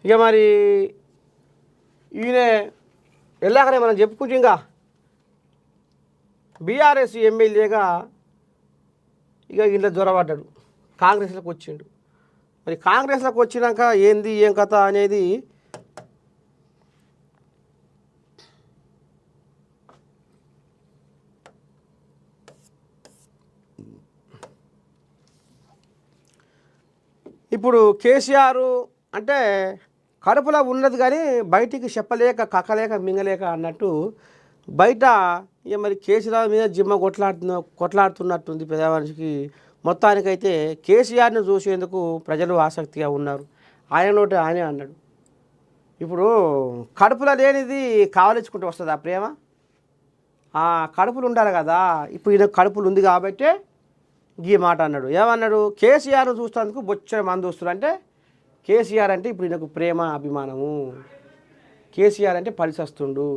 ఇక మరి ఈయన వెళ్ళాకనే మనం చెప్పుకుంటే ఇంకా బీఆర్ఎస్ ఎమ్మెల్యేగా ఇక ఇంట్లో జ్వరపడ్డాడు, కాంగ్రెస్లోకి వచ్చిండు. మరి కాంగ్రెస్లోకి వచ్చినాక ఏంది ఏం కథ అనేది ఇప్పుడు కేసీఆర్ అంటే కడుపులో ఉన్నది కానీ బయటికి చెప్పలేక కక్కలేక మింగలేక అన్నట్టు బయట ఇక మరి కేసీఆర్ మీద జిమ్మ కొట్లాడుతున్నట్టుంది పెద్దవారికి. మొత్తానికైతే కేసీఆర్ని చూసేందుకు ప్రజలు ఆసక్తిగా ఉన్నారు. ఆయన నోటి ఆయనే అన్నాడు. ఇప్పుడు కడుపులో లేనిది కావలించుకుంటూ వస్తుంది ఆ ప్రేమ. ఆ కడుపులు ఉండాలి కదా, ఇప్పుడు ఈయన కడుపులు ఉంది కాబట్టే ఈ మాట అన్నాడు. ఏమన్నాడు? కేసీఆర్ను చూసేందుకు బొచ్చని మంది వస్తున్నారు. అంటే కేసీఆర్ అంటే ఇప్పుడు ఈయనకు ప్రేమ అభిమానము. కేసీఆర్ అంటే పరిసస్తుండు.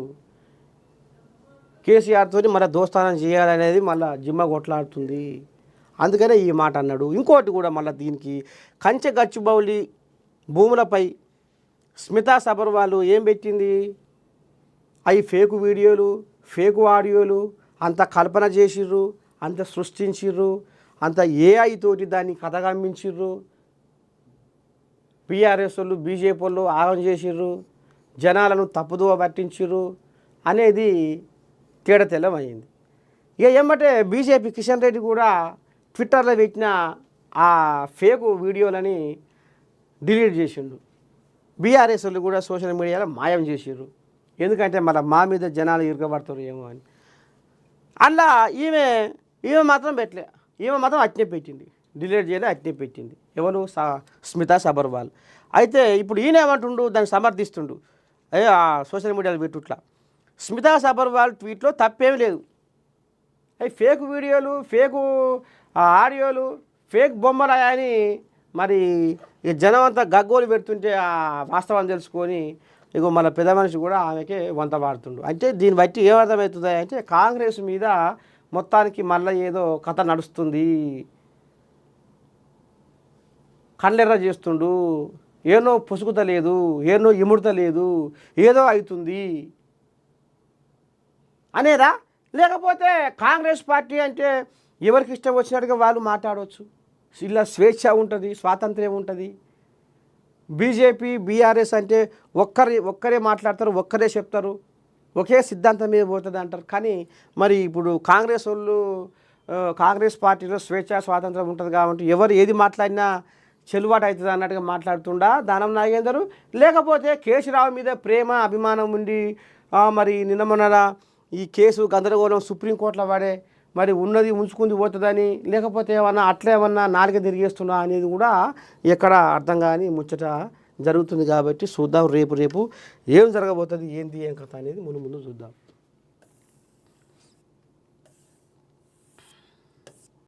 కేసీఆర్తో మళ్ళీ దోస్తానం చేయాలనేది మళ్ళీ జిమ్మ కొట్లాడుతుంది. అందుకనే ఈ మాట అన్నాడు. ఇంకోటి కూడా మళ్ళీ దీనికి కంచె గచ్చిబౌలి భూములపై స్మితా సబర్వాల్ ఏం పెట్టింది? అవి ఫేకు వీడియోలు, ఫేకు ఆడియోలు, అంత కల్పన చేసిర్రు, అంత సృష్టించిర్రు, అంత ఏఐ తోటి దాన్ని కథగమ్మించిర్రు. పిఆర్ఎస్ వాళ్ళు బీజేపీ వాళ్ళు ఆగం చేసిర్రు, జనాలను తప్పుదోవ పట్టించిర్రు అనేది తేడతెల్లమైంది. ఇక ఏమంటే బీజేపీ కిషన్ రెడ్డి కూడా ట్విట్టర్లో పెట్టిన ఆ ఫేక్ వీడియోలని డిలీట్ చేసిండు. బీఆర్ఎస్ వాళ్ళు కూడా సోషల్ మీడియాలో మాయం చేసిర్రు. ఎందుకంటే మళ్ళీ మా మీద జనాలు ఇరగబడతారు ఏమో అని. అలా ఈమె మాత్రం పెట్టలే. ఈమె మాత్రం అట్నే పెట్టింది, డిలీట్ చేయలే, అట్నే పెట్టింది. ఎవరు? స్మితా సబర్వాల్. అయితే ఇప్పుడు ఈయన ఏమంటుండు, దాన్ని సమర్థిస్తుండు. సోషల్ మీడియాలో పెట్టుట్లా స్మితా సబర్వాల్ ట్వీట్లో తప్పేమీ లేదు. అవి ఫేక్ వీడియోలు, ఫేకు ఆడియోలు, ఫేక్ బొమ్మలు అని మరి ఈ జనం అంతా గగ్గోలు పెడుతుంటే ఆ వాస్తవాన్ని తెలుసుకొని ఇగో మన పెద్ద మనిషి కూడా ఆమెకే వంత పాడుతుండు. అంటే దీన్ని బట్టి ఏమర్థమవుతుంది అంటే కాంగ్రెస్ మీద మొత్తానికి మళ్ళీ ఏదో కథ నడుస్తుంది, కళ్ళెర్ర చేస్తుండు, ఏనో పొసుగుతలేదు, ఏనో ఇముడతలేదు, ఏదో అవుతుంది అనేదా? లేకపోతే కాంగ్రెస్ పార్టీ అంటే ఎవరికి ఇష్టం వచ్చినట్టుగా వాళ్ళు మాట్లాడవచ్చు, ఇలా స్వేచ్ఛ ఉంటుంది, స్వాతంత్ర్యం ఉంటుంది. బీజేపీ బీఆర్ఎస్ అంటే ఒక్కరే మాట్లాడతారు, ఒక్కరే చెప్తారు, ఒకే సిద్ధాంతం మీద పోతుంది అంటారు. కానీ మరి ఇప్పుడు కాంగ్రెస్ వాళ్ళు కాంగ్రెస్ పార్టీలో స్వేచ్ఛ స్వాతంత్రం ఉంటుంది కాబట్టి ఎవరు ఏది మాట్లాడినా చెల్లుబాటు అవుతుంది అన్నట్టుగా మాట్లాడుతుండా దానం నాగేందరు. లేకపోతే కేసీరావు మీద ప్రేమ అభిమానం ఉండి మరి నిన్న మొన్న ఈ కేసు గందరగోళం సుప్రీంకోర్టులో పడే మరి ఉన్నది ఉంచుకుంది పోతుందని, లేకపోతే ఏమన్నా అట్లా ఏమన్నా నాలుక తిరిగేస్తున్నా అనేది కూడా ఎక్కడ అర్థం కాని ముచ్చట జరుగుతుంది. కాబట్టి చూద్దాం రేపు ఏం జరగబోతుంది, ఏంది ఏం కథ అనేది ముందు చూద్దాం.